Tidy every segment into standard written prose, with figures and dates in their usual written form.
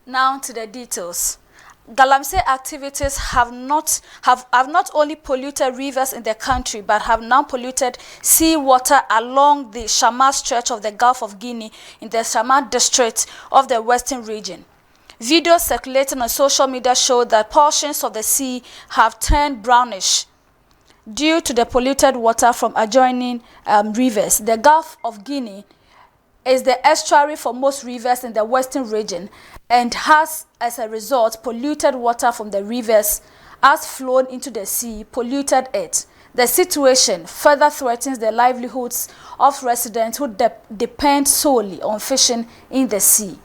Now to the details. Galamsey activities have not only polluted rivers in the country, but have now polluted seawater along the Shamal stretch of the Gulf of Guinea in the Shamal district of the western region. Videos circulating on social media show that portions of the sea have turned brownish due to the polluted water from adjoining rivers. The Gulf of Guinea is the estuary for most rivers in the western region and has, as a result, polluted water from the rivers has flown into the sea, polluted it. The situation further threatens the livelihoods of residents who depend solely on fishing in the sea.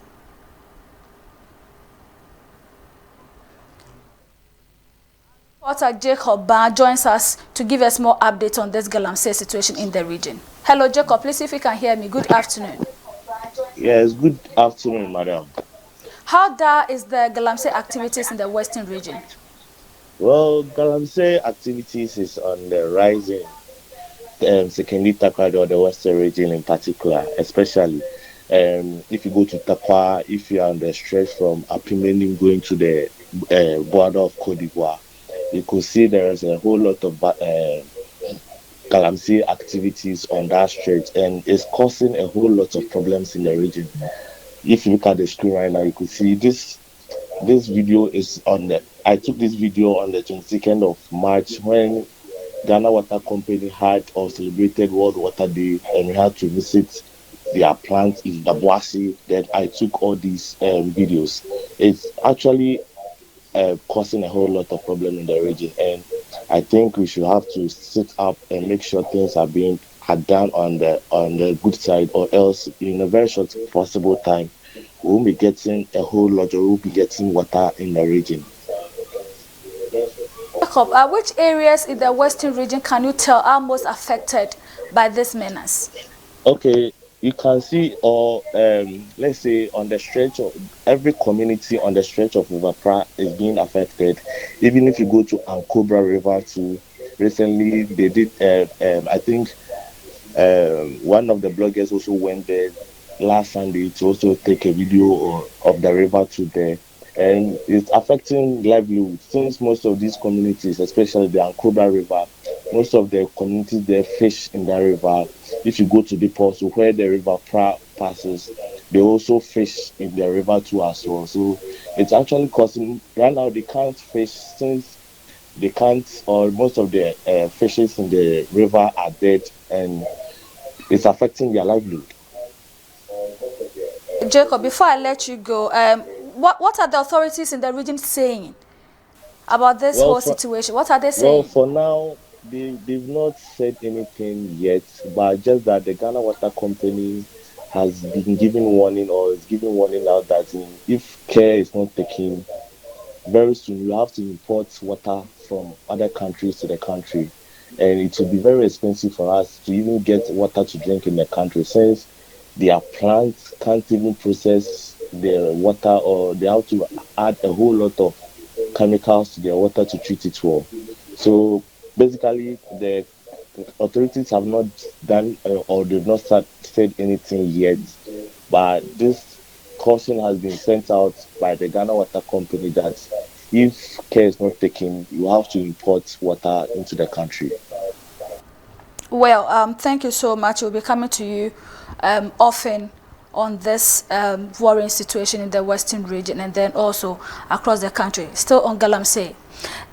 Reporter Jacob Ban joins us to give us more updates on this Galamsey situation in the region. Hello, Jacob. Please, if you can hear me. Good afternoon. Yes, good afternoon, madam. How dire is the Galamsey activities in the western region? Well, Galamsey activities is on the rising, secondly Takrady or the western region in particular, especially if you go to Takwa, if you are on the stretch from Apimenim going to the border of Cote d'Ivoire, you could see there is a whole lot of Galamsey activities on that stretch, and it's causing a whole lot of problems in the region. If you look at the screen right now, you could see this video is on the I took this video on the 22nd of March when Ghana Water Company had or celebrated World Water Day, and we had to visit their plant in Daboasi. Then I took all these videos. It's actually causing a whole lot of problem in the region, and I think we should have to sit up and make sure things are being done on the good side, or else in a very short possible time we won't be getting a whole lot, or we'll be getting water in the region. Jacob, which areas in the western region can you tell are most affected by this menace? Okay, you can see, or let's say on the stretch of every community on the stretch of River Pra is being affected. Even if you go to Ankobra River too, recently they did, I think one of the bloggers also went there last Sunday to also take a video of the river to there. And it's affecting livelihood, since most of these communities, especially the Ankobra River, most of the communities there fish in the river. If you go to the port where the river passes, they also fish in the river too as well. So it's actually causing, right now they can't fish since they can't, or most of the fishes in the river are dead, and it's affecting their livelihood. Jacob, before I let you go, what are the authorities in the region saying about this whole situation? What are they saying? Well, for now, they've not said anything yet, but just that the Ghana Water Company has been giving warning, or is giving warning out that if care is not taken, very soon you have to import water from other countries to the country, and it will be very expensive for us to even get water to drink in the country, since their plants can't even process the water, or they have to add a whole lot of chemicals to their water to treat it well. So basically, the authorities have not done or they've not said anything yet, but this caution has been sent out by the Ghana Water Company that if care is not taken, you have to import water into the country. Well, thank you so much. We'll be coming to you often on this worrying situation in the western region, and then also across the country. Still on Galamsey.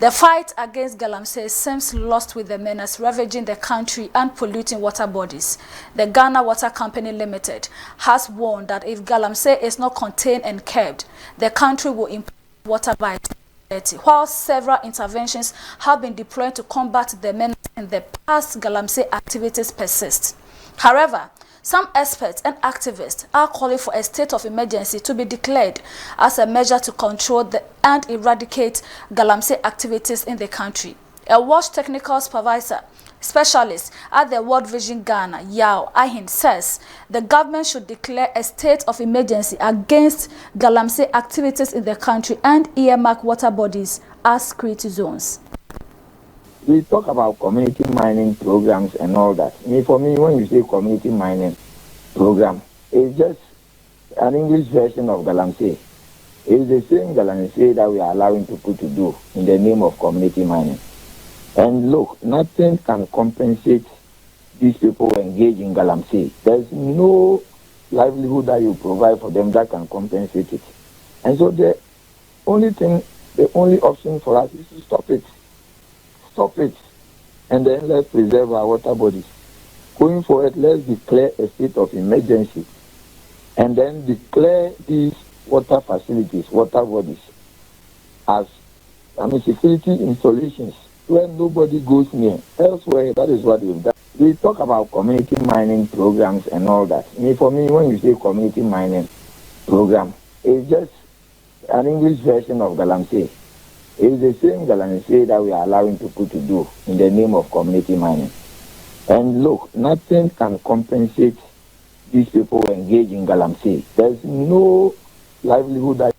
The fight against Galamsey seems lost with the menace ravaging the country and polluting water bodies. The Ghana Water Company Limited has warned that if Galamsey is not contained and curbed, the country will import water by 2030. While several interventions have been deployed to combat the menace in the past, Galamsey activities persist. However, some experts and activists are calling for a state of emergency to be declared as a measure to control and eradicate Galamsey activities in the country. A WASH technical supervisor specialist at the World Vision Ghana, Yao Ahin, says the government should declare a state of emergency against Galamsey activities in the country and earmark water bodies as security zones. We talk about community mining programs and all that. For me, when you say community mining program, it's just an English version of Galamsey. It's the same Galamsey that we are allowing people to do in the name of community mining. And look, nothing can compensate these people who engage in Galamsey. There's no livelihood that you provide for them that can compensate it. And so the only option for us is to stop it. Stop it. And then let's preserve our water bodies. Going forward, let's declare a state of emergency. And then declare these water facilities, water bodies, as security installations where nobody goes near. Elsewhere, that is what we've done. We talk about community mining programs and all that. For me, when you say community mining program, it's just an English version of Galamsey. It's the same Galamsey that we are allowing people to do in the name of community mining. And look, nothing can compensate these people who engage in Galamsey. There's no livelihood that...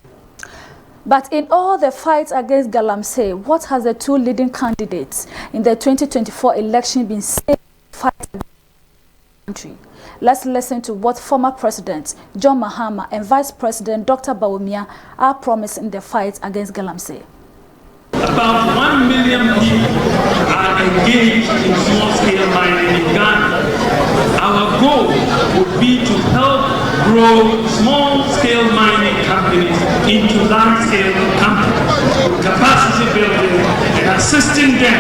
But in all the fights against Galamsey, what has the two leading candidates in the 2024 election been saying to fight against the country? Let's listen to what former President John Mahama and Vice President Dr. Bawumia are promising in the fight against Galamsey. About 1 million people are engaged in small-scale mining in Ghana. Our goal would be to help grow small-scale mining companies into large-scale companies, with capacity building and assisting them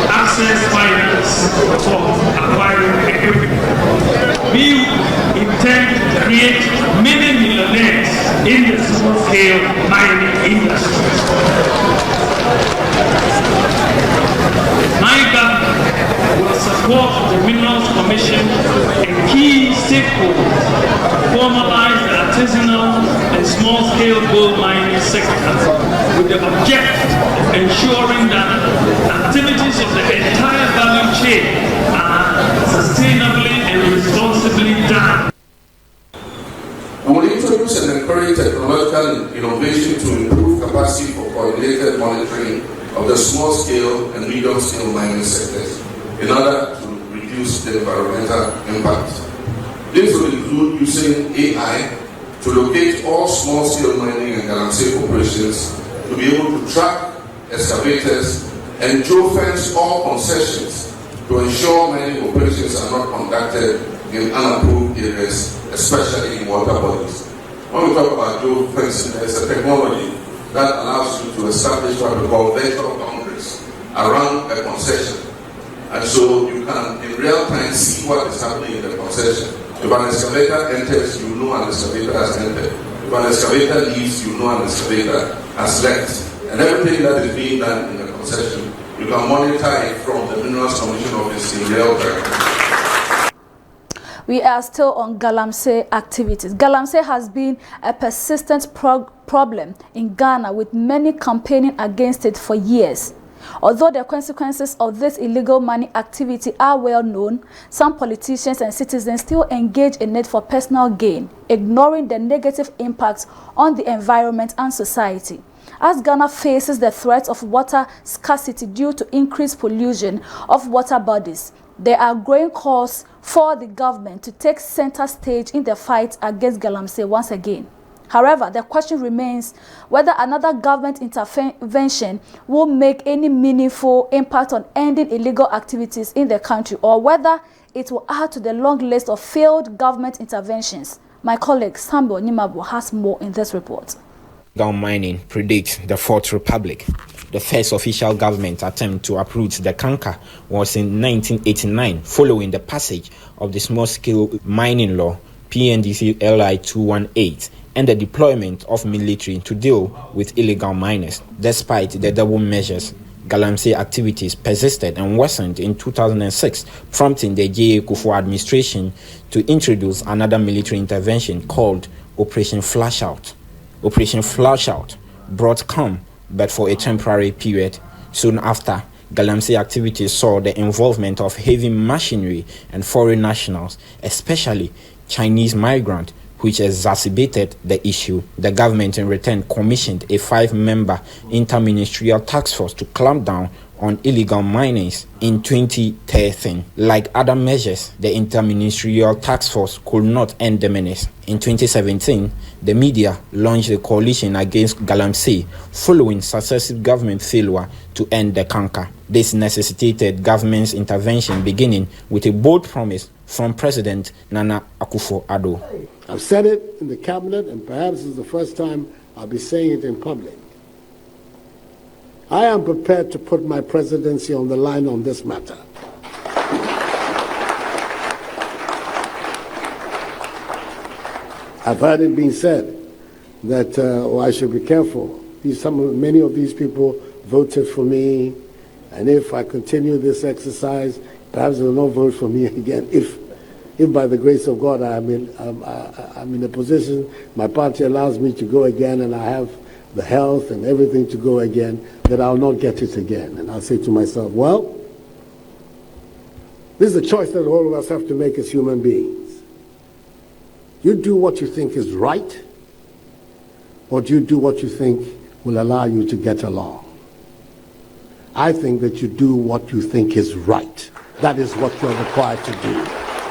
access finance for acquiring equipment. We intend to create many millionaires in the small-scale mining industry. My government will support the Minerals Commission and key stakeholders to formalize the artisanal and small-scale gold mining sector with the objective of ensuring that activities of the entire value chain are sustainably and responsibly done. We will introduce and encourage technological innovation to improve capacity for coordinated monitoring of the small-scale and medium-scale mining sectors in order to reduce the environmental impact. This will include using AI to locate all small-scale mining and Galamsey operations, to be able to track excavators and geofence all concessions to ensure mining operations are not conducted in unapproved areas, especially in water bodies. When we talk about geofencing, there's a technology that allows you to establish what we call virtual boundaries around a concession. And so you can, in real time, see what is happening in the concession. If an excavator enters, you know an excavator has entered. If an excavator leaves, you know an excavator has left. And everything that is being done in the concession, you can monitor it from the Minerals Commission Office in real time. We are still on Galamsey activities. Galamsey has been a persistent problem in Ghana, with many campaigning against it for years. Although the consequences of this illegal mining activity are well known, some politicians and citizens still engage in it for personal gain, ignoring the negative impacts on the environment and society. As Ghana faces the threat of water scarcity due to increased pollution of water bodies, there are growing calls for the government to take center stage in the fight against Galamsey once again. However, the question remains whether another government intervention will make any meaningful impact on ending illegal activities in the country, or whether it will add to the long list of failed government interventions. My colleague Samuel Nimabo has more in this report. Illegal mining predates the Fourth Republic. The first official government attempt to uproot the canker was in 1989, following the passage of the Small-Scale Mining Law, PNDC LI 218, and the deployment of military to deal with illegal miners. Despite the double measures, Galamsey activities persisted and worsened in 2006, prompting the J.A. Kufuor administration to introduce another military intervention called Operation Flushout. Operation Flushout brought calm, but for a temporary period. Soon after, Galamsey activities saw the involvement of heavy machinery and foreign nationals, especially Chinese migrants, which exacerbated the issue. The government in return commissioned a 5-member interministerial task force to clamp down on illegal minings in 2013. Like other measures, the Interministerial Task Force could not end the menace. In 2017, the media launched a coalition against Galamsey following successive government failure to end the canker. This necessitated government's intervention, beginning with a bold promise from President Nana Akufo-Addo. I've said it in the cabinet, and perhaps it's the first time I'll be saying it in public. I am prepared to put my presidency on the line on this matter. I've heard it being said that I should be careful. Many of these people voted for me, and if I continue this exercise, perhaps they will not vote for me again. If by the grace of God I'm in a position, my party allows me to go again, and I have the health and everything to go again, that I'll not get it again. And I'll say to myself, well, this is a choice that all of us have to make as human beings. You do what you think is right, or do you do what you think will allow you to get along? I think that you do what you think is right. That is what you're required to do.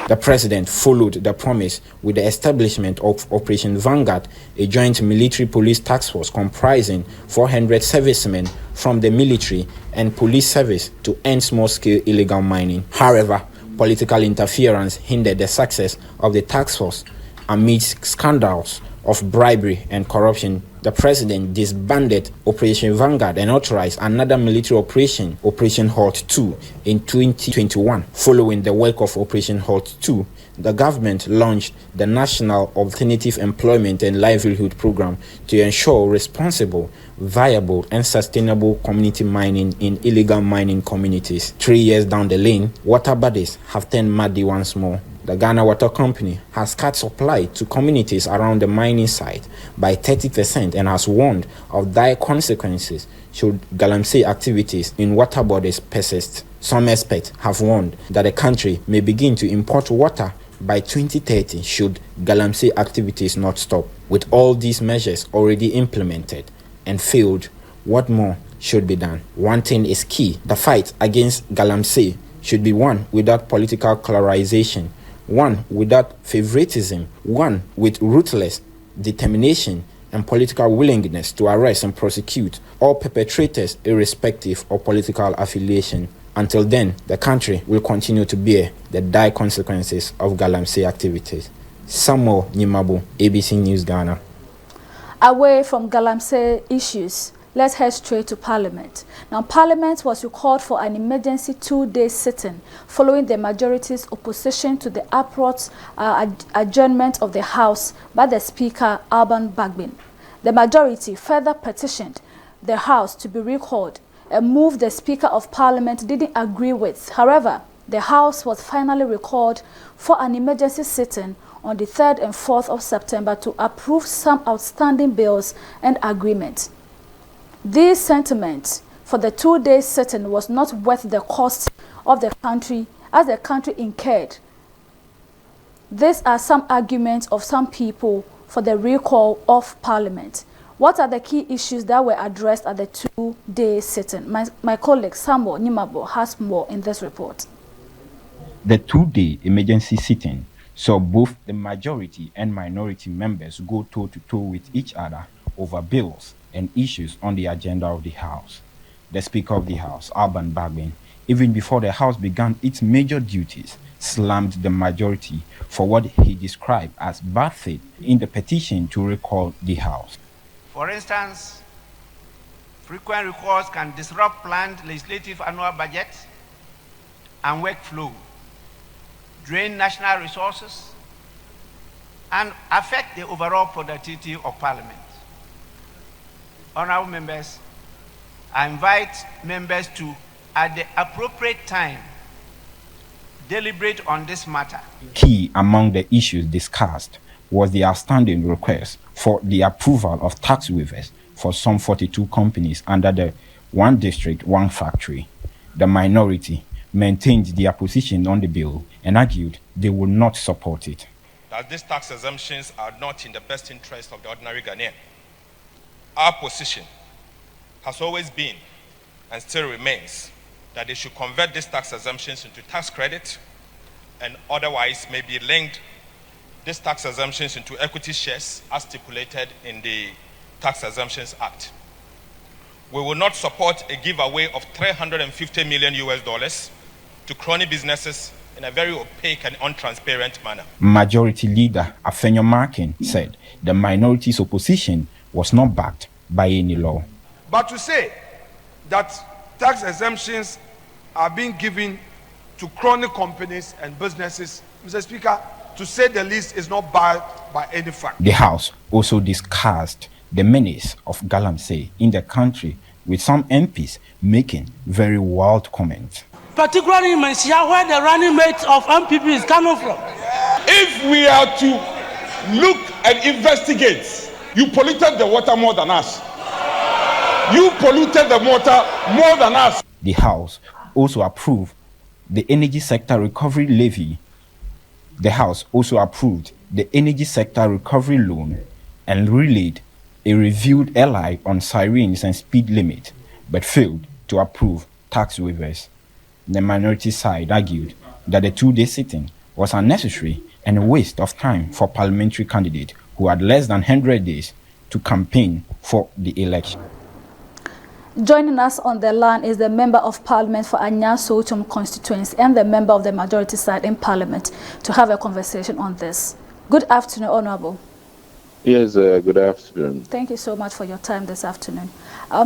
The president followed the promise with the establishment of Operation Vanguard, a joint military police task force comprising 400 servicemen from the military and police service to end small-scale illegal mining. However, political interference hindered the success of the task force amidst scandals of bribery and corruption. The president disbanded Operation Vanguard and authorized another military operation, Operation Halt 2, in 2021. Following the work of Operation Halt 2, the government launched the National Alternative Employment and Livelihood Program to ensure responsible, viable, and sustainable community mining in illegal mining communities. 3 years down the lane, water bodies have turned muddy once more. The Ghana Water Company has cut supply to communities around the mining site by 30% and has warned of dire consequences should Galamsey activities in water bodies persist. Some experts have warned that the country may begin to import water by 2030 should Galamsey activities not stop. With all these measures already implemented and failed, what more should be done? One thing is key: the fight against Galamsey should be one without political colorization, one without favoritism, one with ruthless determination and political willingness to arrest and prosecute all perpetrators irrespective of political affiliation. Until then, the country will continue to bear the dire consequences of Galamsey activities. Samuel Nimabu, ABC News Ghana. Away from Galamsey issues, let's head straight to Parliament. Now, Parliament was recalled for an emergency 2-day sitting following the majority's opposition to the abrupt adjournment of the House by the Speaker, Alban Bagbin. The majority further petitioned the House to be recalled, a move the Speaker of Parliament didn't agree with. However, the House was finally recalled for an emergency sitting on the 3rd and 4th of September to approve some outstanding bills and agreements. This sentiment for the 2-day sitting was not worth the cost of the country as the country incurred. These are some arguments of some people for the recall of Parliament. What are the key issues that were addressed at the 2-day sitting? My colleague Samuel Nimabo has more in this report. The 2-day emergency sitting saw both the majority and minority members go toe-to-toe with each other over bills and issues on the agenda of the House. The Speaker of the House, Alban Bagbin, even before the House began its major duties, slammed the majority for what he described as bad faith in the petition to recall the House. For instance, frequent recalls can disrupt planned legislative annual budget and workflow, drain national resources, and affect the overall productivity of Parliament. Honorable members, I invite members to, at the appropriate time, deliberate on this matter. Key among the issues discussed was the outstanding request for the approval of tax waivers for some 42 companies under the One District, One Factory. The minority maintained their position on the bill and argued they would not support it. That these tax exemptions are not in the best interest of the ordinary Ghanaian. Our position has always been and still remains that they should convert these tax exemptions into tax credit and otherwise maybe linked these tax exemptions into equity shares as stipulated in the Tax Exemptions Act. We will not support a giveaway of $350 million to crony businesses in a very opaque and untransparent manner. Majority Leader Afenyo Markin said the minority's opposition was not backed by any law. But to say that tax exemptions are being given to crony companies and businesses, Mr. Speaker, to say the least, is not backed by any fact. The House also discussed the menace of Galamsey in the country, with some MPs making very wild comments. Particularly in Mansia, where the running mate of MPP is coming from. If we are to look and investigate, you polluted the water more than us. You polluted the water more than us. The House also approved the Energy Sector Recovery Levy. The House also approved the Energy Sector Recovery Loan and relayed a reviewed LI on sirens and speed limit, but failed to approve tax waivers. The minority side argued that the two-day sitting was unnecessary and a waste of time for parliamentary candidates who had less than 100 days to campaign for the election. Joining us on the line is the Member of Parliament for Anya Sotum constituency and the member of the majority side in Parliament to have a conversation on this. Good afternoon, Honourable. Yes, good afternoon. Thank you so much for your time this afternoon.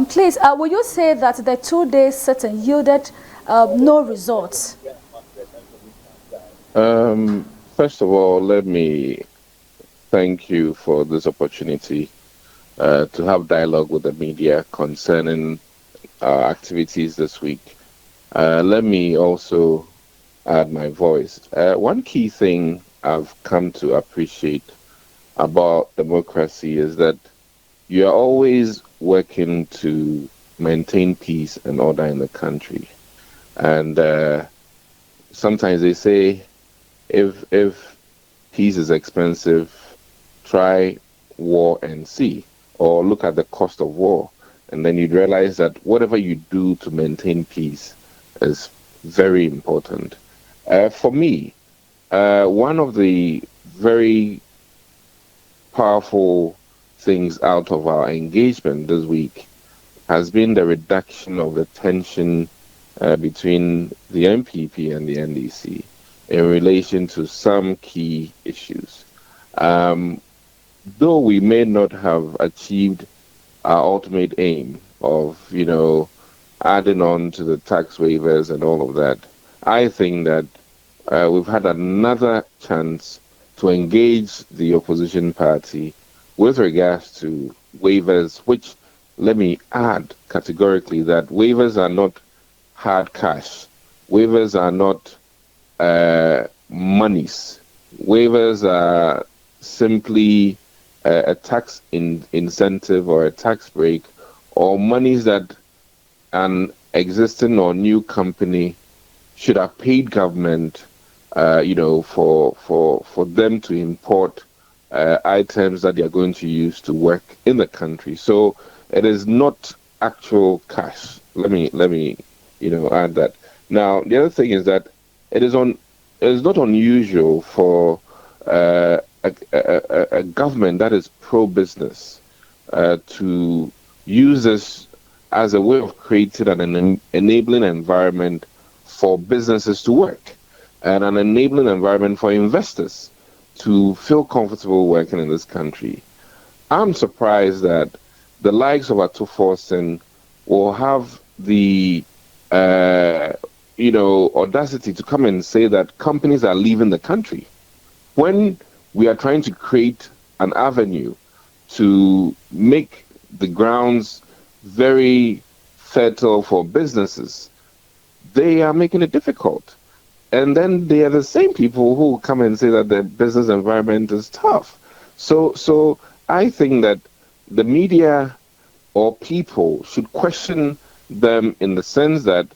Please, will you say that the two-day sitting yielded no results? First of all, let me thank you for this opportunity to have dialogue with the media concerning our activities this week. Let me also add my voice. One key thing I've come to appreciate about democracy is that you are always working to maintain peace and order in the country. And sometimes they say, if peace is expensive, try war and see, or look at the cost of war. And then you'd realize that whatever you do to maintain peace is very important. For me, one of the very powerful things out of our engagement this week has been the reduction of the tension between the MPP and the NDC in relation to some key issues. Though we may not have achieved our ultimate aim of, adding on to the tax waivers and all of that, I think that we've had another chance to engage the opposition party with regards to waivers, which, let me add categorically that waivers are not hard cash. Waivers are not monies. Waivers are simply a tax incentive or a tax break, or monies that an existing or new company should have paid government, for them to import items that they are going to use to work in the country. So it is not actual cash. Let me add that. Now the other thing is that it is not unusual for a government that is pro-business to use this as a way of creating an enabling environment for businesses to work and an enabling environment for investors to feel comfortable working in this country. I'm surprised that the likes of Atuforsen will have the audacity to come and say that companies are leaving the country when we are trying to create an avenue to make the grounds very fertile for businesses. They are making it difficult. And then they are the same people who come and say that the business environment is tough. So I think that the media or people should question them in the sense that,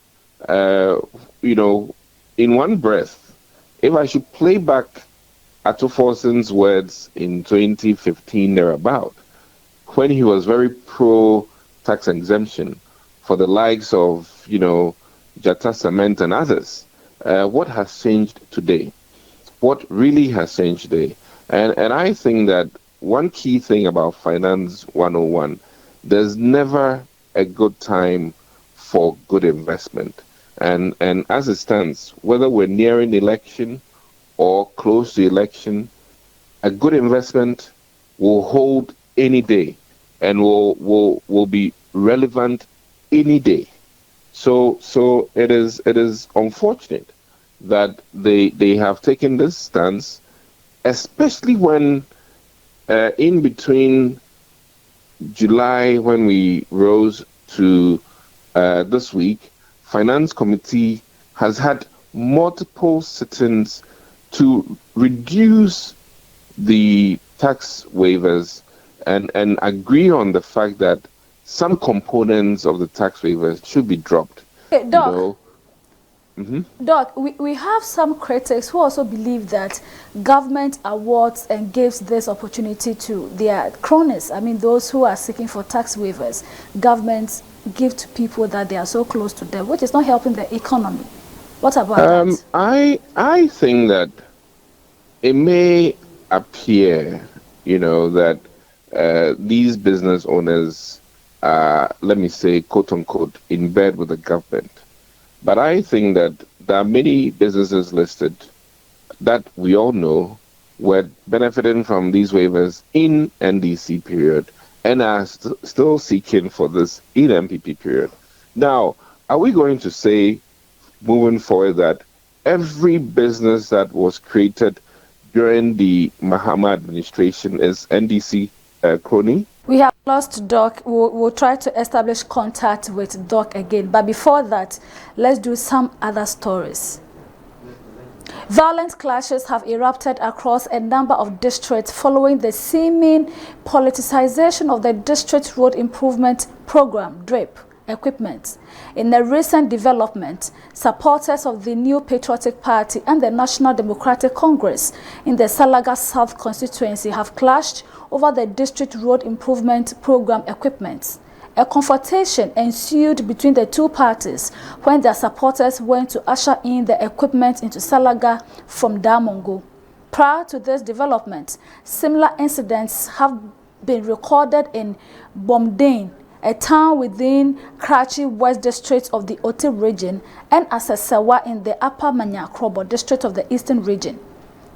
in one breath, if I should play back Atuforsen's words in 2015 thereabout, when he was very pro tax exemption for the likes of, Jata Cement and others. What has changed today? What really has changed today? And I think that one key thing about Finance 101, there's never a good time for good investment. And as it stands, whether we're nearing election or close to election, a good investment will hold any day and will be relevant any day. So it is unfortunate that they have taken this stance, especially when in between July, when we rose to this week, Finance Committee has had multiple sittings to reduce the tax waivers and agree on the fact that some components of the tax waivers should be dropped. Okay, Doc. Doc, we have some critics who also believe that government awards and gives this opportunity to their cronies. I mean, those who are seeking for tax waivers, governments give to people that they are so close to them, which is not helping the economy. What about that? I think that it may appear, that these business owners are, let me say, quote unquote, in bed with the government. But I think that there are many businesses listed that we all know were benefiting from these waivers in NDC period and are still seeking for this in MPP period. Now, are we going to say moving forward that every business that was created during the Mahama administration is NDC crony? We have lost Doc. We'll try to establish contact with Doc again. But before that, let's do some other stories. Violent clashes have erupted across a number of districts following the seeming politicization of the District Road Improvement Program, DRIP, equipment. In a recent development, supporters of the New Patriotic Party and the National Democratic Congress in the Salaga South constituency have clashed over the District Road Improvement Program equipment. A confrontation ensued between the two parties when their supporters went to usher in the equipment into Salaga from Damongo. Prior to this development, similar incidents have been recorded in Bomdane, a town within Karachi West District of the Oti region, and Asasawa in the Upper Manyakrobo District of the Eastern region.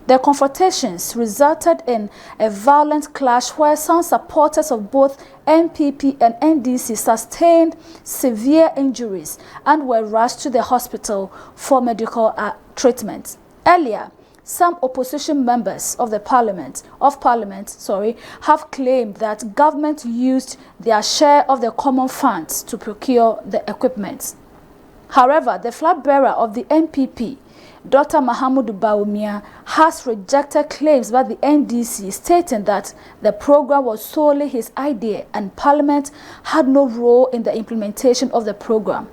The confrontations resulted in a violent clash where some supporters of both NPP and NDC sustained severe injuries and were rushed to the hospital for medical treatment. Earlier, some opposition members of parliament have claimed that government used their share of the common funds to procure the equipment. However, the flag bearer of the NPP, Dr. Mahamudu Bawumia, has rejected claims by the NDC, stating that the program was solely his idea and Parliament had no role in the implementation of the program.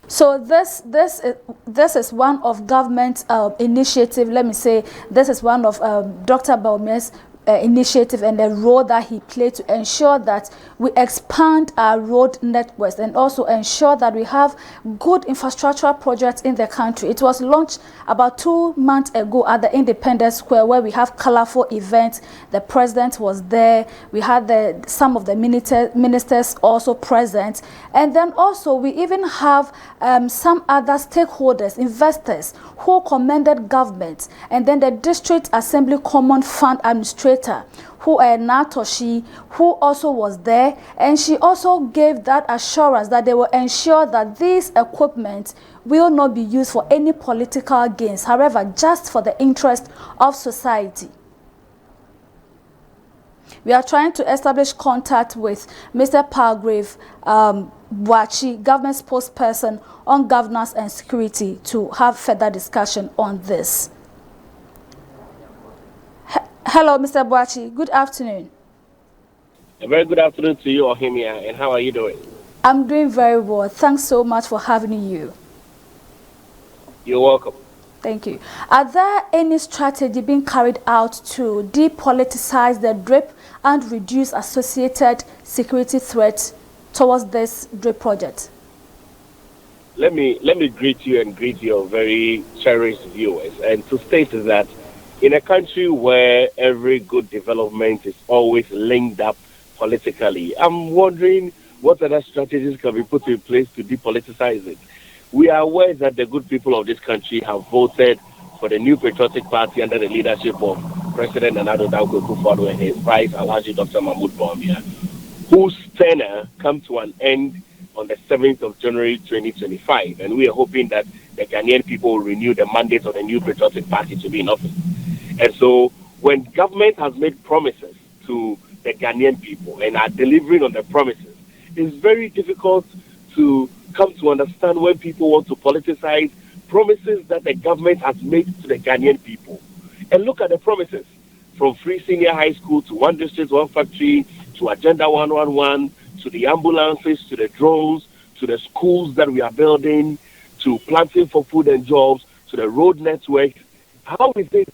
So this is one of government initiative. Let me say this is one of Dr. Bawumia's initiative and the role that he played to ensure that we expand our road networks and also ensure that we have good infrastructural projects in the country. It was launched about 2 months ago at the Independence Square, where we have colorful events. The president was there. We had some of the ministers also present, and then also we even have some other stakeholders, investors who commended government, and then the District Assembly Common Fund Administrator, who Natoshi, who also was there, and she also gave that assurance that they will ensure that these equipment will not be used for any political gains, however, just for the interest of society. We are trying to establish contact with Mr. Palgrave Bwachi, government spokesperson on governance and security, to have further discussion on this. Hello, Mr. Bwachi. Good afternoon. A very good afternoon to you, Ohimia, and how are you doing? I'm doing very well. Thanks so much for having you. You're welcome. Thank you. Are there any strategy being carried out to depoliticize the DRIP and reduce associated security threats towards this DRIP project? Let me greet you and greet your very cherished viewers, and to state that in a country where every good development is always linked up politically, I'm wondering what other strategies can be put in place to depoliticize it. We are aware that the good people of this country have voted for the new patriotic party under the leadership of President Nana Danko Akufo-Addo and his vice, Alhaji Dr. Mahmoud Bawumia, whose tenure comes to an end on the 7th of January 2025. And we are hoping that the Ghanaian people will renew the mandate of the new patriotic party to be in office. And so when government has made promises to the Ghanaian people and are delivering on the promises, it's very difficult to come to understand when people want to politicize promises that the government has made to the Ghanaian people. And look at the promises, from free senior high school to one district, one factory, to Agenda 111, to the ambulances, to the drones, to the schools that we are building, to planting for food and jobs, to the road network. How is it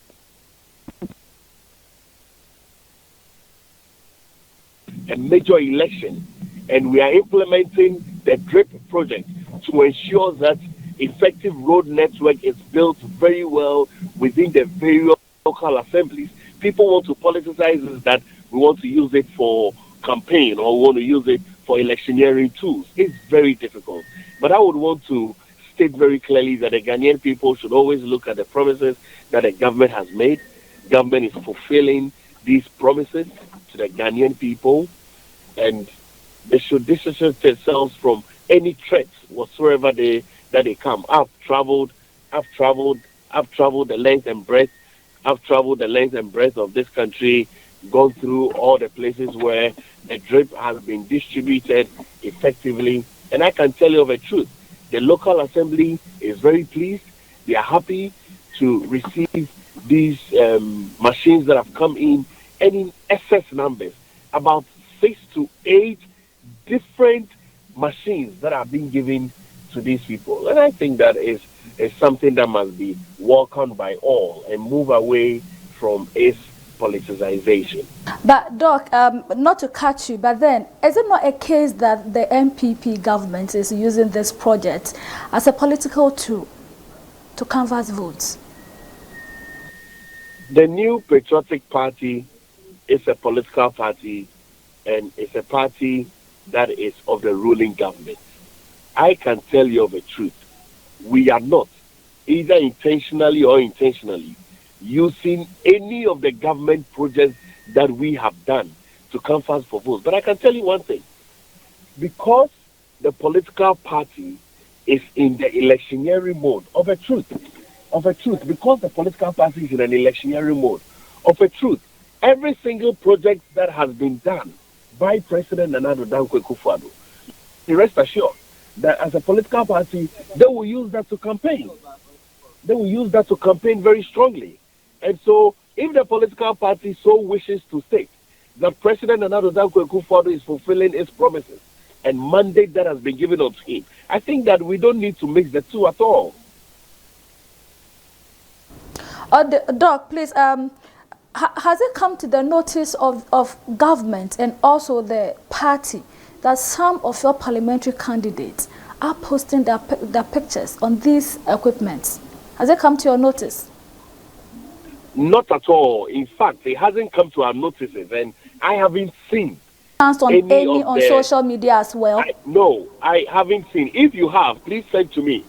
a major election and we are implementing the DRIP project to ensure that effective road network is built very well within the various local assemblies? People want to politicize this, that we want to use it for campaign or we want to use it for electioneering tools. It's very difficult. But I would want to state very clearly that the Ghanaian people should always look at the promises that the government has made. Government is fulfilling these promises to the Ghanaian people, and they should distance themselves from any threats whatsoever that they come. I've traveled the length and breadth. I've traveled the length and breadth of this country, gone through all the places where the DRIP has been distributed effectively, and I can tell you of a truth. The local assembly is very pleased. They are happy to receive these machines that have come in, and in excess numbers, about 6 to 8 different machines that are being given to these people. And I think that is something that must be welcomed by all and move away from its politicization. But Doc, not to cut you, but then is it not a case that the MPP government is using this project as a political tool to canvass votes? The new patriotic party is a political party, and it's a party that is of the ruling government. I can tell you of a truth. We are not, either intentionally or intentionally, using any of the government projects that we have done to canvass for votes. But I can tell you one thing. Because the political party is in the electioneering mode of a truth, because the political party is in an electioneering mode of a truth, every single project that has been done by President Nana Danko Akufo-Addo, rest assured that as a political party, they will use that to campaign. They will use that to campaign very strongly. And so, if the political party so wishes to state that President Nana Danko Akufo-Addo is fulfilling his promises and mandate that has been given up to him, I think that we don't need to mix the two at all. Doc, please, has it come to the notice of government and also the party that some of your parliamentary candidates are posting their pictures on these equipments? Has it come to your notice? Not at all. In fact, it hasn't come to our notices, and I haven't seen any on social media as well. No, I haven't seen. If you have, please send to me.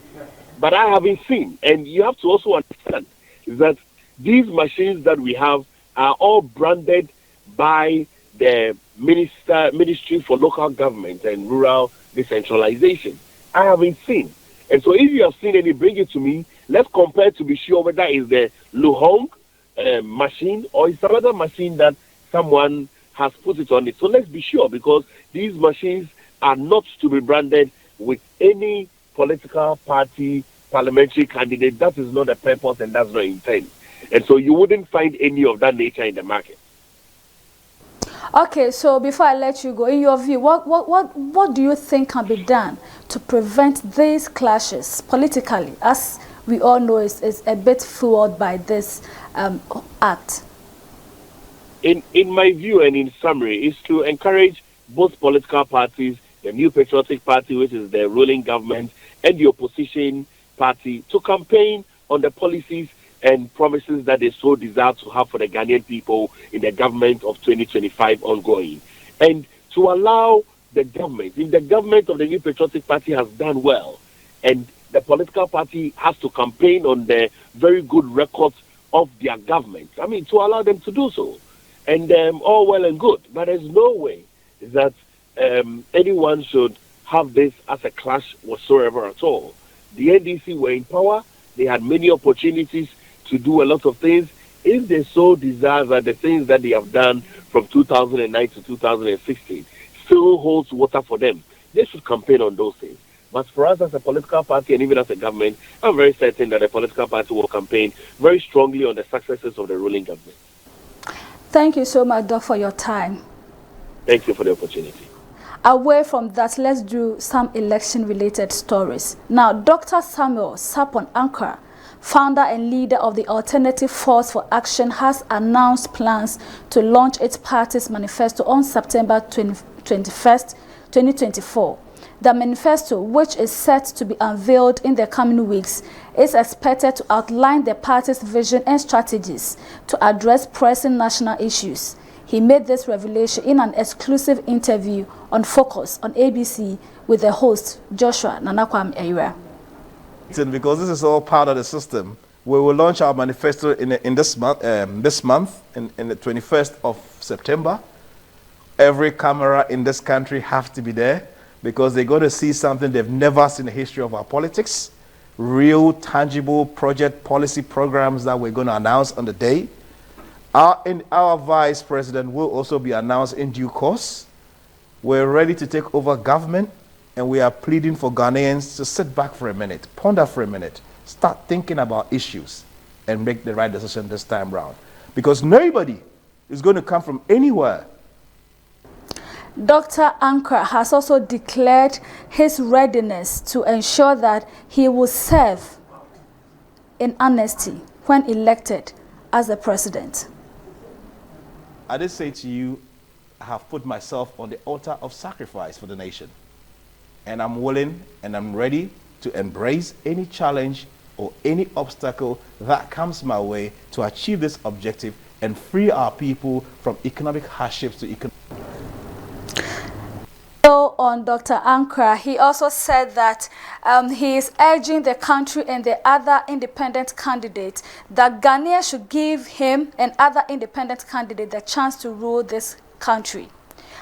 But I haven't seen, and you have to also understand that these machines that we have are all branded by the Ministry for Local Government and Rural Decentralization. I haven't seen. And so if you have seen any, bring it to me. Let's compare to be sure whether it's the Luhong machine or it's another machine that someone has put it on it. So let's be sure, because these machines are not to be branded with any political party parliamentary candidate. That is not the purpose and that's not intent. And so you wouldn't find any of that nature in the market. Okay, so before I let you go, in your view, what do you think can be done to prevent these clashes politically, as we all know is a bit fueled by this act? In my view and in summary, is to encourage both political parties, the New Patriotic Party, which is the ruling government, and the opposition party, to campaign on the policies and promises that they so desire to have for the Ghanaian people in the government of 2025 ongoing. And to allow the government, if the government of the New Patriotic Party has done well, and the political party has to campaign on the very good records of their government, I mean, to allow them to do so. And all well and good, but there's no way that anyone should have this as a clash whatsoever at all. The NDC were in power. They had many opportunities to do a lot of things. If they so desire that the things that they have done from 2009 to 2016 still holds water for them, they should campaign on those things. But for us as a political party and even as a government, I'm very certain that the political party will campaign very strongly on the successes of the ruling government. Thank you so much, Doc, for your time. Thank you for the opportunity. Away from that, let's do some election-related stories. Now, Dr. Samuel Sapon Ankara, founder and leader of the Alternative Force for Action, has announced plans to launch its party's manifesto on September 21st, 2024. The manifesto, which is set to be unveiled in the coming weeks, is expected to outline the party's vision and strategies to address pressing national issues. He made this revelation in an exclusive interview on Focus on ABC with the host, Joshua Nanakwam Eira. Because this is all part of the system, we will launch our manifesto in this month, in the 21st of September. Every camera in this country has to be there, because they're going to see something they've never seen in the history of our politics. Real, tangible project policy programs that we're going to announce on the day. Our vice president will also be announced in due course. We're ready to take over government, and we are pleading for Ghanaians to sit back for a minute, ponder for a minute, start thinking about issues, and make the right decision this time round. Because nobody is going to come from anywhere. Dr. Ankara has also declared his readiness to ensure that he will serve in honesty when elected as the president. I did say to you, I have put myself on the altar of sacrifice for the nation. And I'm willing and I'm ready to embrace any challenge or any obstacle that comes my way to achieve this objective and free our people from economic hardships to economic. On Dr. Ankara, he also said that he is urging the country and the other independent candidates that Ghana should give him and other independent candidates the chance to rule this country.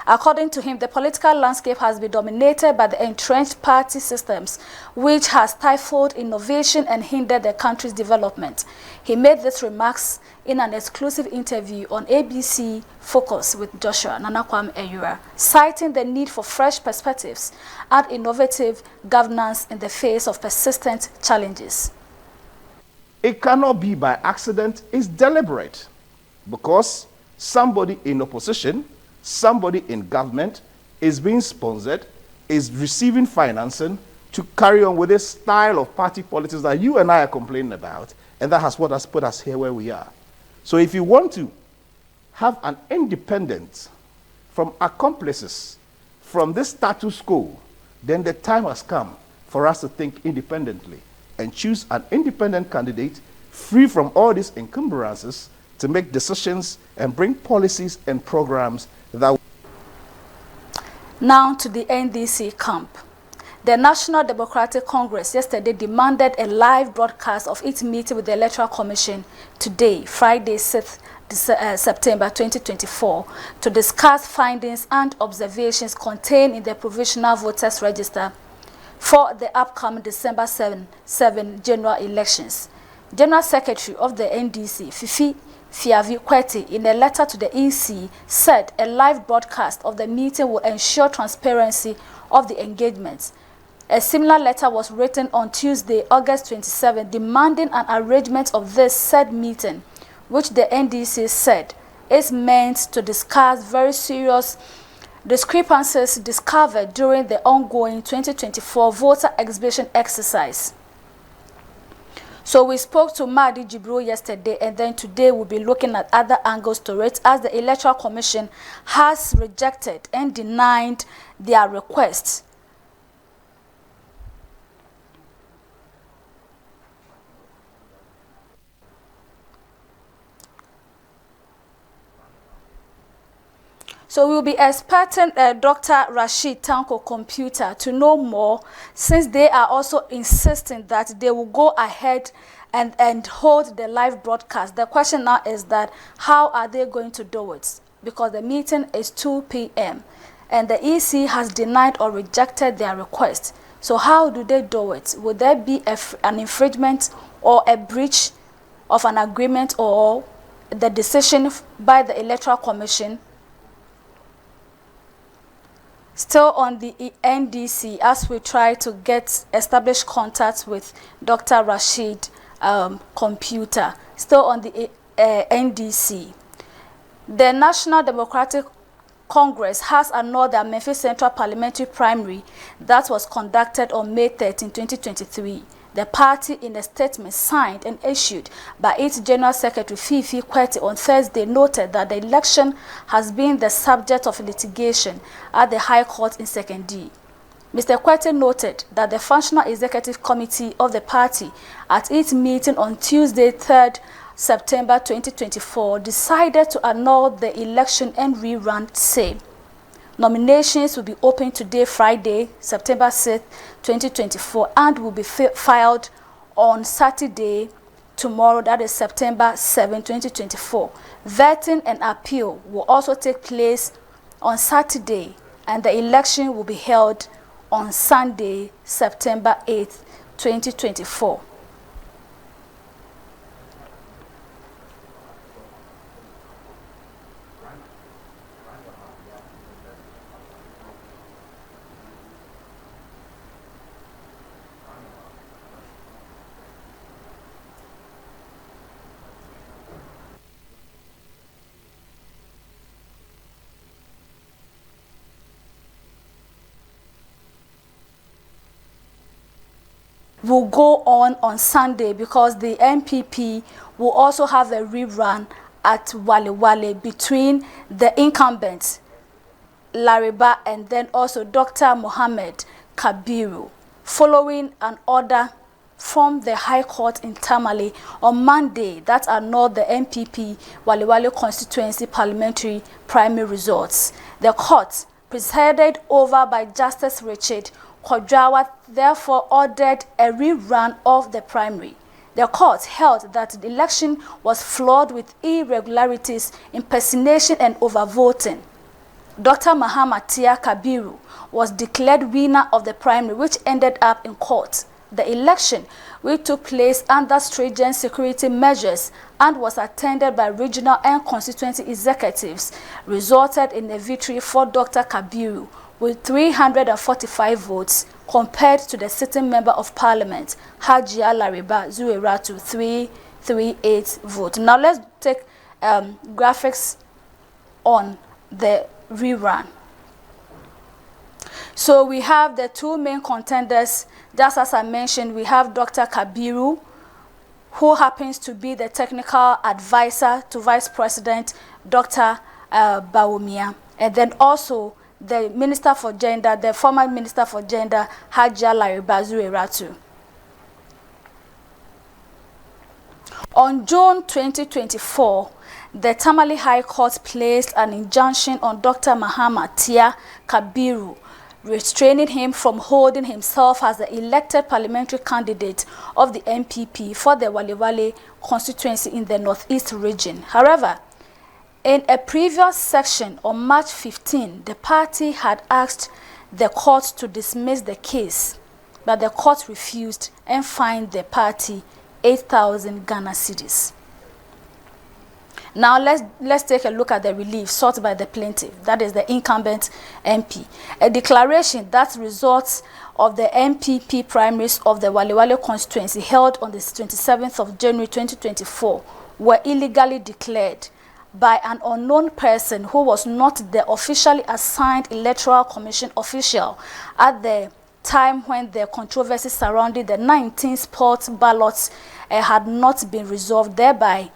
According to him, the political landscape has been dominated by the entrenched party systems, which has stifled innovation and hindered the country's development. He made these remarks in an exclusive interview on ABC Focus with Joshua Nanakwam Eira, citing the need for fresh perspectives and innovative governance in the face of persistent challenges. It cannot be by accident, it's deliberate, because somebody in opposition, somebody in government is being sponsored, is receiving financing to carry on with this style of party politics that you and I are complaining about, and that has what has put us here where we are. So if you want to have an independence from accomplices, from this status quo, then the time has come for us to think independently and choose an independent candidate free from all these encumbrances to make decisions and bring policies and programs that. Now to the NDC camp. The National Democratic Congress yesterday demanded a live broadcast of its meeting with the Electoral Commission today, Friday, 6th September 2024, to discuss findings and observations contained in the Provisional Voters Register for the upcoming December 7 general elections. General Secretary of the NDC, Fifi Fiavi Kweti, in a letter to the EC, said a live broadcast of the meeting will ensure transparency of the engagements. A similar letter was written on Tuesday, August 27, demanding an arrangement of this said meeting, which the NDC said is meant to discuss very serious discrepancies discovered during the ongoing 2024 voter exhibition exercise. So we spoke to Mahdi Jibril yesterday, and then today we'll be looking at other angles to it, as the Electoral Commission has rejected and denied their requests. So we'll be expecting Dr. Rashid Tanko Computer to know more, since they are also insisting that they will go ahead and hold the live broadcast. The question now is that how are they going to do it? Because the meeting is 2 p.m. and the EC has denied or rejected their request. So how do they do it? Would there be an infringement or a breach of an agreement or the decision by the Electoral Commission? Still on the NDC, as we try to establish contact with Dr. Rashid Computer. Still on the NDC, the National Democratic Congress has annulled the Memphis Central Parliamentary Primary that was conducted on May 13, 2023. The party, in a statement signed and issued by its General Secretary Fifi Kweti on Thursday, noted that the election has been the subject of litigation at the High Court in 2nd D. Mr. Kweti noted that the Functional Executive Committee of the party, at its meeting on Tuesday, 3rd September 2024, decided to annul the election and rerun same. Nominations will be open today, Friday, September 6, 2024, and will be filed on Saturday, tomorrow, that is September 7, 2024. Vetting and appeal will also take place on Saturday, and the election will be held on Sunday, September 8, 2024. Will go on Sunday, because the MPP will also have a rerun at Wale Wale between the incumbents Lariba and then also Dr. Mohammed Kabiru, following an order from the High Court in Tamale on Monday that annulled the MPP Wale Wale constituency parliamentary primary results. The court, presided over by Justice Richard Kodrawa, therefore ordered a rerun of the primary. The court held that the election was flawed with irregularities, impersonation, and overvoting. Dr. Muhammad Tia Kabiru was declared winner of the primary, which ended up in court. The election, which took place under stringent security measures and was attended by regional and constituency executives, resulted in a victory for Dr. Kabiru with 345 votes, compared to the sitting member of parliament, Hajia Lariba Zueratu, 338 votes. Now let's take graphics on the rerun. So we have the two main contenders. Just as I mentioned, we have Dr. Kabiru, who happens to be the technical advisor to Vice President Dr. Bawumia, and then also the Minister for Gender, the former Minister for Gender, Hajia Lariba Zueratu. On June 2024, the Tamale High Court placed an injunction on Dr. Muhammad Tia Kabiru, restraining him from holding himself as the elected parliamentary candidate of the MPP for the Wale Wale constituency in the Northeast region. However, in a previous section on March 15, the party had asked the court to dismiss the case, but the court refused and fined the party 8,000 Ghana cedis. Now let's take a look at the relief sought by the plaintiff, that is the incumbent MP. A declaration that results of the MPP primaries of the Wale Wale constituency held on the 27th of January 2024 were illegally declared by an unknown person who was not the officially assigned Electoral Commission official at the time when the controversy surrounding the 19 spot ballots had not been resolved, thereby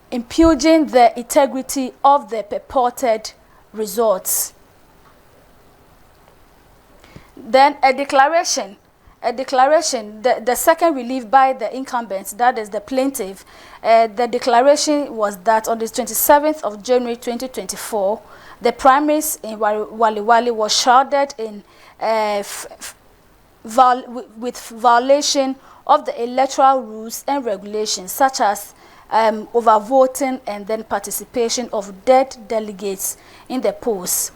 impugning the integrity of the purported results. Then a declaration, the second relief by the incumbent, that is the plaintiff, the declaration was that on the 27th of January 2024, the primaries in Wali Wali was shrouded in with violation of the electoral rules and regulations, such as overvoting and then participation of dead delegates in the polls,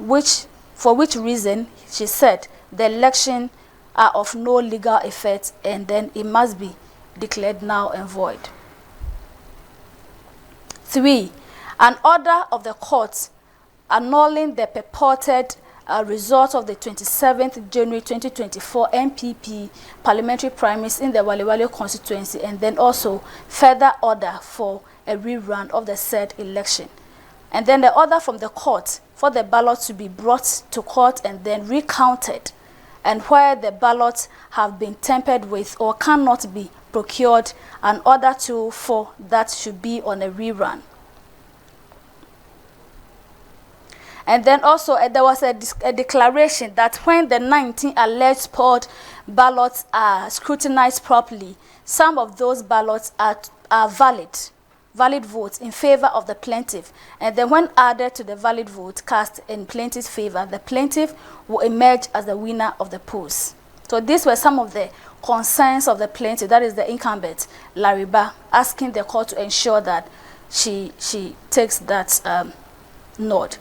for which reason, she said, the election are of no legal effect and then it must be declared null and void. 3. An order of the court annulling the purported result of the 27th January 2024 MPP parliamentary primaries in the Wali Wali constituency, and then also further order for a rerun of the said election. And then the order from the court for the ballot to be brought to court and then recounted, and where the ballots have been tampered with or cannot be procured, an order for that should be on a rerun. And then also there was a declaration that when the 19 alleged spot ballots are scrutinized properly, some of those ballots are valid votes in favor of the plaintiff, and then when added to the valid vote cast in plaintiff's favor, the plaintiff will emerge as the winner of the polls. So these were some of the concerns of the plaintiff, that is the incumbent, Lariba, asking the court to ensure that she takes that nod.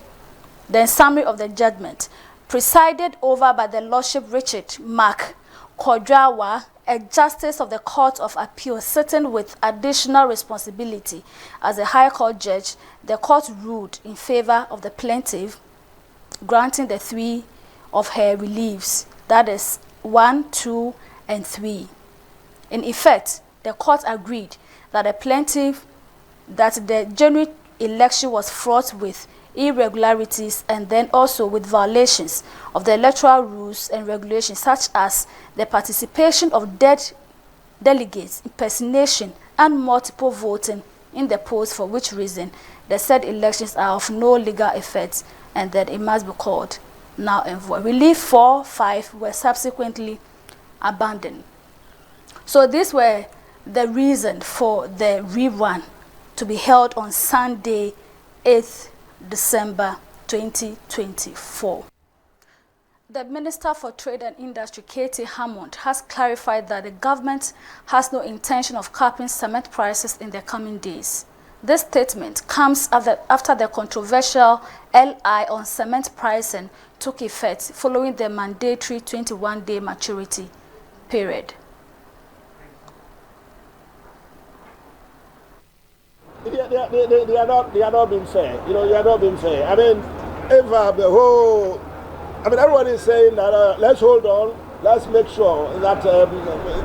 Then summary of the judgment. Presided over by the Lordship Richard Mark Kodrawa, a justice of the Court of Appeal sitting with additional responsibility as a High Court judge, the court ruled in favor of the plaintiff, granting the 3 of her reliefs, that is 1, 2, and 3. In effect, the court agreed that the January election was fraught with irregularities and then also with violations of the electoral rules and regulations, such as the participation of dead delegates, impersonation, and multiple voting in the polls, for which reason the said elections are of no legal effect and that it must be called null and void. Relief 4, 5 were subsequently abandoned. So these were the reason for the rerun to be held on Sunday, 8th December 2024. The Minister for Trade and Industry, Katie Hammond, has clarified that the government has no intention of capping cement prices in the coming days. This statement comes after the controversial LI on cement pricing took effect following the mandatory 21-day maturity period. They are not being fair. You know, they are not being fair. I mean, if the whole, I mean, everyone is saying that let's hold on, let's make sure that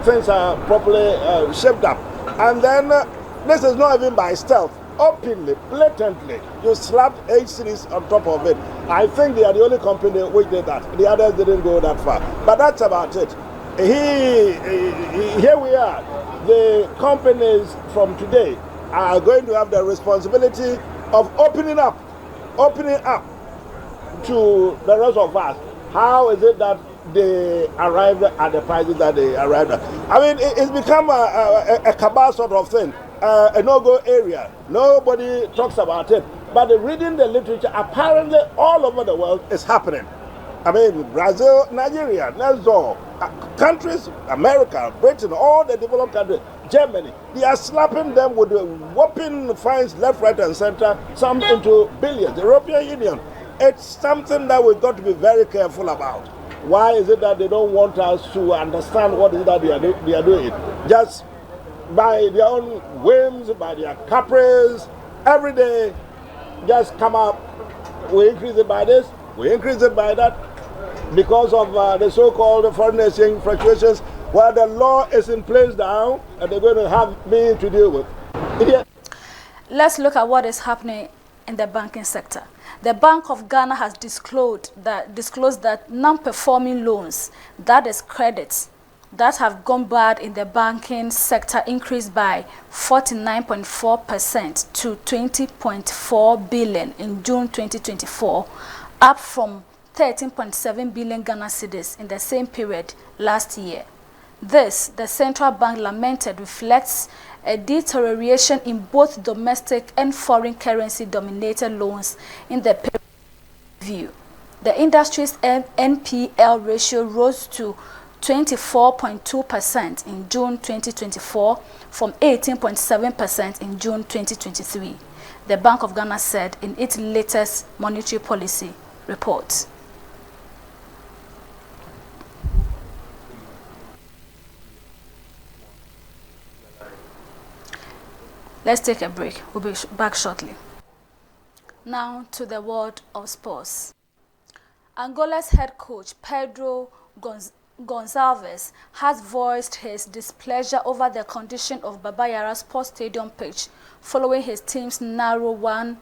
things are properly shaped up. And then this is not even by stealth, openly, blatantly. You slapped H series on top of it. I think they are the only company which did that. The others didn't go that far. But that's about it. Here we are. The companies from today are going to have the responsibility of opening up to the rest of us. How is it that they arrived at the prices that they arrived at? I mean, it's become a cabal sort of thing, a no-go area. Nobody talks about it. But reading the literature, apparently all over the world is happening. I mean, Brazil, Nigeria, next door, countries, America, Britain, all the developed countries, Germany, they are slapping them with whopping fines left, right, and center, some into billions. The European Union, it's something that we've got to be very careful about. Why is it that they don't want us to understand what it is that they are doing? Just by their own whims, by their caprice, every day, just come up, we increase it by this, we increase it by that, because of the so-called foreign exchange fluctuations, while the law is in place now, and they're going to have me to deal with. Let's look at what is happening in the banking sector. The Bank of Ghana has disclosed that non-performing loans, that is credits, that have gone bad in the banking sector increased by 49.4% to 20.4 billion in June 2024, up from 13.7 billion Ghana cedis in the same period last year. This, the central bank lamented, reflects a deterioration in both domestic and foreign currency dominated loans in the period review. The industry's NPL ratio rose to 24.2% in June 2024 from 18.7% in June 2023, the Bank of Ghana said in its latest monetary policy report. Let's take a break. We'll be back shortly. Now to the world of sports. Angola's head coach Pedro Gonçalves has voiced his displeasure over the condition of Baba Yara Sports Stadium pitch following his team's narrow 1-0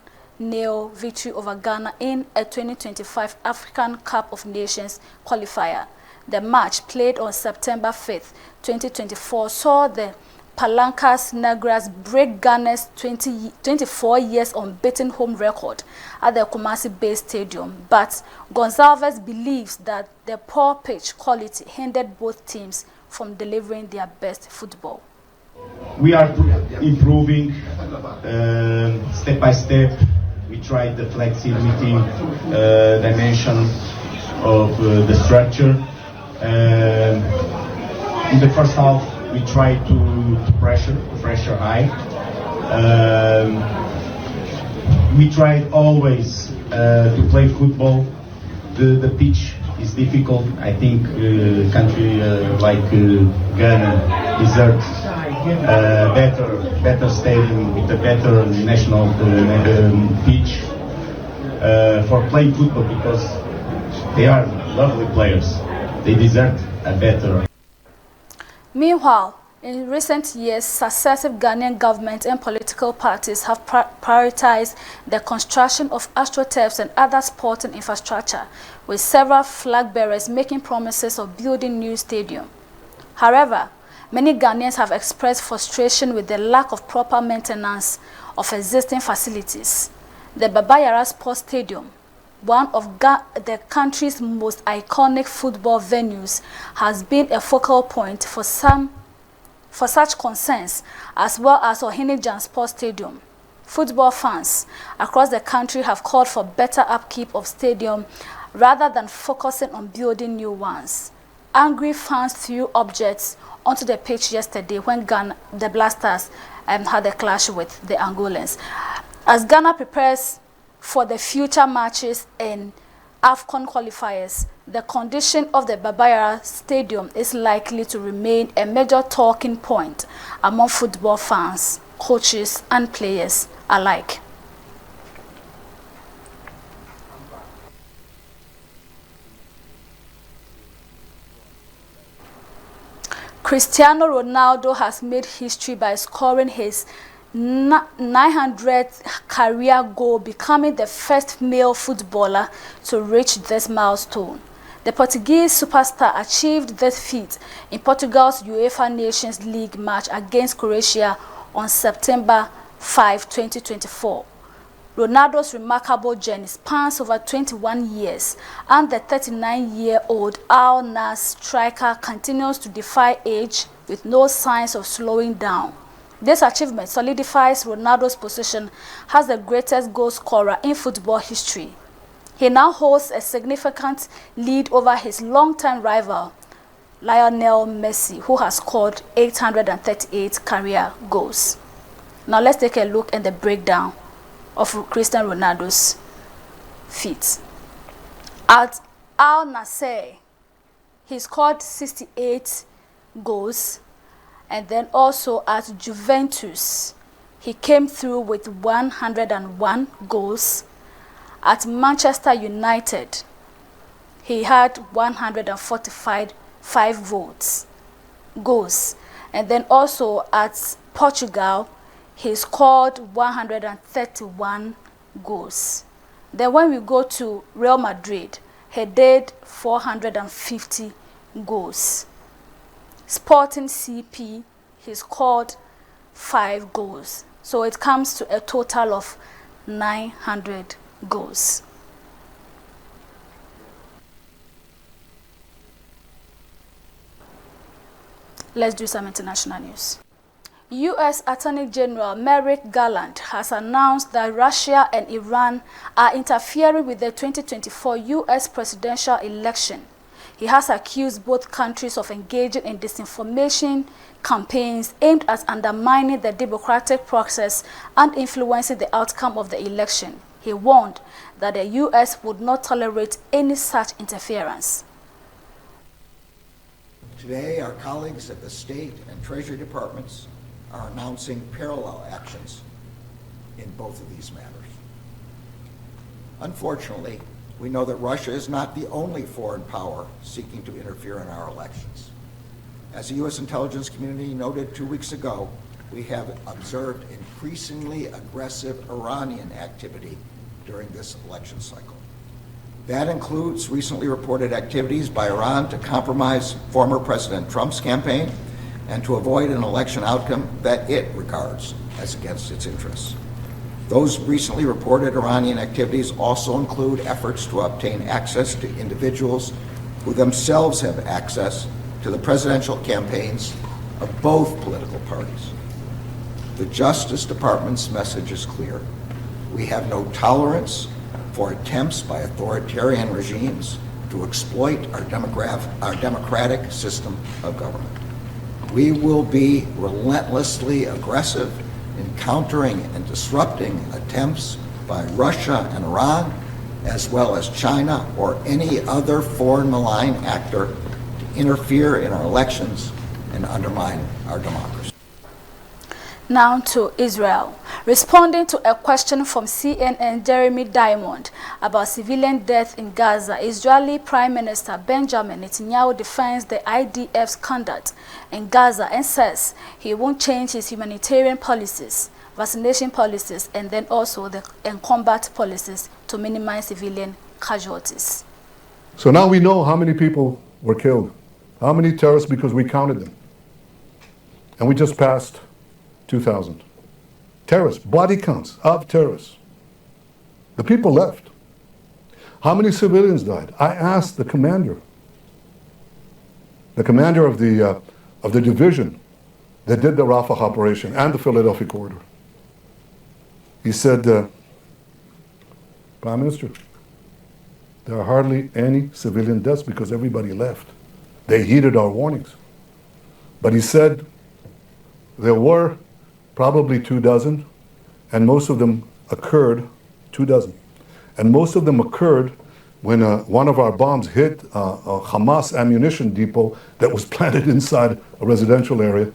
victory over Ghana in a 2025 African Cup of Nations qualifier. The match, played on September 5th, 2024, saw the Palancas Negras break Ghana's 24 years unbeaten home record at the Kumasi-based stadium, but Gonçalves believes that the poor pitch quality hindered both teams from delivering their best football. We are improving step by step. We tried the flexibility dimensions of the structure. In the first half, we tried to pressure high. We tried always to play football. The pitch is difficult. I think a country like Ghana deserves better stadium with a better national pitch for playing football, because they are lovely players. They deserve a better. Meanwhile, in recent years, successive Ghanaian governments and political parties have prioritized the construction of astroturfs and other sporting infrastructure, with several flag bearers making promises of building new stadium. However, many Ghanaians have expressed frustration with the lack of proper maintenance of existing facilities. The Baba Yara Sports Stadium, one of the country's most iconic football venues, has been a focal point for such concerns, as well as Ohene Sports Stadium. Football fans across the country have called for better upkeep of stadium rather than focusing on building new ones. Angry fans threw objects onto the pitch yesterday when the Blasters had a clash with the Angolans. As Ghana prepares for the future matches in AFCON qualifiers, the condition of the Baba Yara Stadium is likely to remain a major talking point among football fans, coaches, and players alike. Cristiano Ronaldo has made history by scoring his 900th career goal, becoming the first male footballer to reach this milestone. The Portuguese superstar achieved this feat in Portugal's UEFA Nations League match against Croatia on September 5, 2024. Ronaldo's remarkable journey spans over 21 years, and the 39-year-old Al Nassr striker continues to defy age with no signs of slowing down. This achievement solidifies Ronaldo's position as the greatest goal scorer in football history. He now holds a significant lead over his longtime rival, Lionel Messi, who has scored 838 career goals. Now let's take a look at the breakdown of Cristiano Ronaldo's feats. At Al Nassr, he scored 68 goals. And then also at Juventus, he came through with 101 goals. At Manchester United, he had 145 goals. And then also at Portugal, he scored 131 goals. Then when we go to Real Madrid, he did 450 goals. Sporting CP, he scored 5 goals. So it comes to a total of 900 goals. Let's do some international news. U.S. Attorney General Merrick Garland has announced that Russia and Iran are interfering with the 2024 U.S. presidential election. He has accused both countries of engaging in disinformation campaigns aimed at undermining the democratic process and influencing the outcome of the election. He warned that the U.S. would not tolerate any such interference. Today, our colleagues at the State and Treasury Departments are announcing parallel actions in both of these matters. Unfortunately, we know that Russia is not the only foreign power seeking to interfere in our elections. As the U.S. intelligence community noted 2 weeks ago, we have observed increasingly aggressive Iranian activity during this election cycle. That includes recently reported activities by Iran to compromise former President Trump's campaign and to avoid an election outcome that it regards as against its interests. Those recently reported Iranian activities also include efforts to obtain access to individuals who themselves have access to the presidential campaigns of both political parties. The Justice Department's message is clear. We have no tolerance for attempts by authoritarian regimes to exploit our democratic system of government. We will be relentlessly aggressive in countering and disrupting attempts by Russia and Iran, as well as China or any other foreign malign actor to interfere in our elections and undermine our democracy. Now to Israel. Responding to a question from CNN Jeremy Diamond about civilian death in Gaza, Israeli Prime Minister Benjamin Netanyahu defends the IDF's conduct in Gaza and says he won't change his humanitarian policies, vaccination policies, and then also the combat policies to minimize civilian casualties. So now we know how many people were killed, how many terrorists, because we counted them. And we just passed 2,000. Terrorists, body counts of terrorists. The people left. How many civilians died? I asked the commander of the division that did the Rafah operation and the Philadelphia corridor. He said, Prime Minister, there are hardly any civilian deaths because everybody left. They heeded our warnings. But he said there were probably 24, and most of them occurred, 24, and most of them occurred when one of our bombs hit a Hamas ammunition depot that was planted inside a residential area.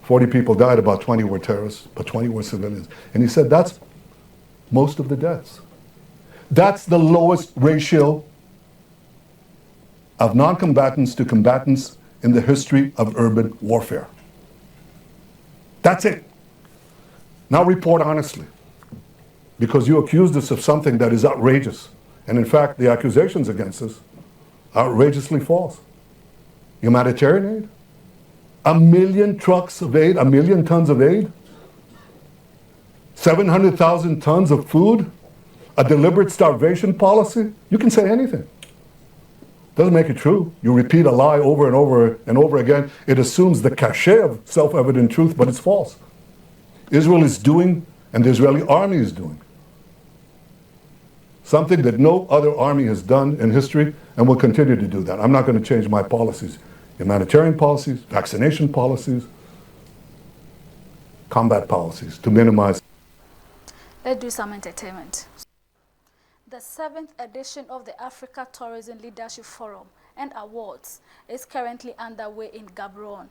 40 people died, about 20 were terrorists, but 20 were civilians. And he said that's most of the deaths. That's the lowest ratio of non-combatants to combatants in the history of urban warfare. That's it. Now report honestly, because you accused us of something that is outrageous. And in fact, the accusations against us are outrageously false. Humanitarian aid? 1 million trucks of aid, 1 million tons of aid? 700,000 tons of food? A deliberate starvation policy? You can say anything. Doesn't make it true. You repeat a lie over and over and over again. It assumes the cachet of self-evident truth, but it's false. Israel is doing, and the Israeli army is doing, something that no other army has done in history and will continue to do that. I'm not going to change my policies. Humanitarian policies, vaccination policies, combat policies to minimize. Let's do some entertainment. The 7th edition of the Africa Tourism Leadership Forum and Awards is currently underway in Gaborone,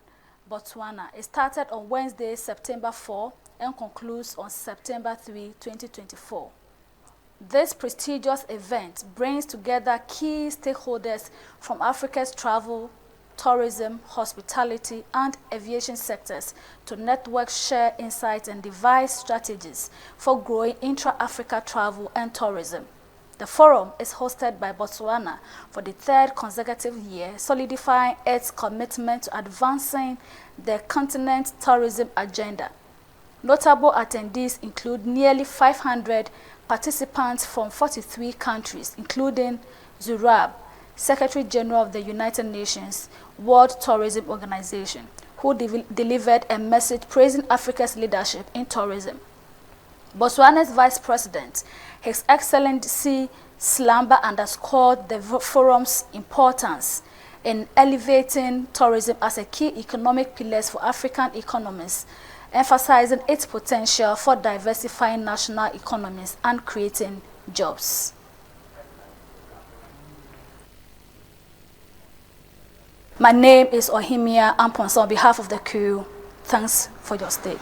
Botswana. It started on Wednesday, September 4 and concludes on September 3, 2024. This prestigious event brings together key stakeholders from Africa's travel, tourism, hospitality, and aviation sectors to network, share insights, and devise strategies for growing intra-Africa travel and tourism. The forum is hosted by Botswana for the third consecutive year, solidifying its commitment to advancing the continent's tourism agenda. Notable attendees include nearly 500 participants from 43 countries, including Zurab, Secretary General of the United Nations World Tourism Organization, who delivered a message praising Africa's leadership in tourism. Botswana's Vice President, His Excellency Slamba, underscored the forum's importance in elevating tourism as a key economic pillar for African economies, emphasizing its potential for diversifying national economies and creating jobs. My name is Ohimia Amponsa on behalf of the crew. Thanks for your stay.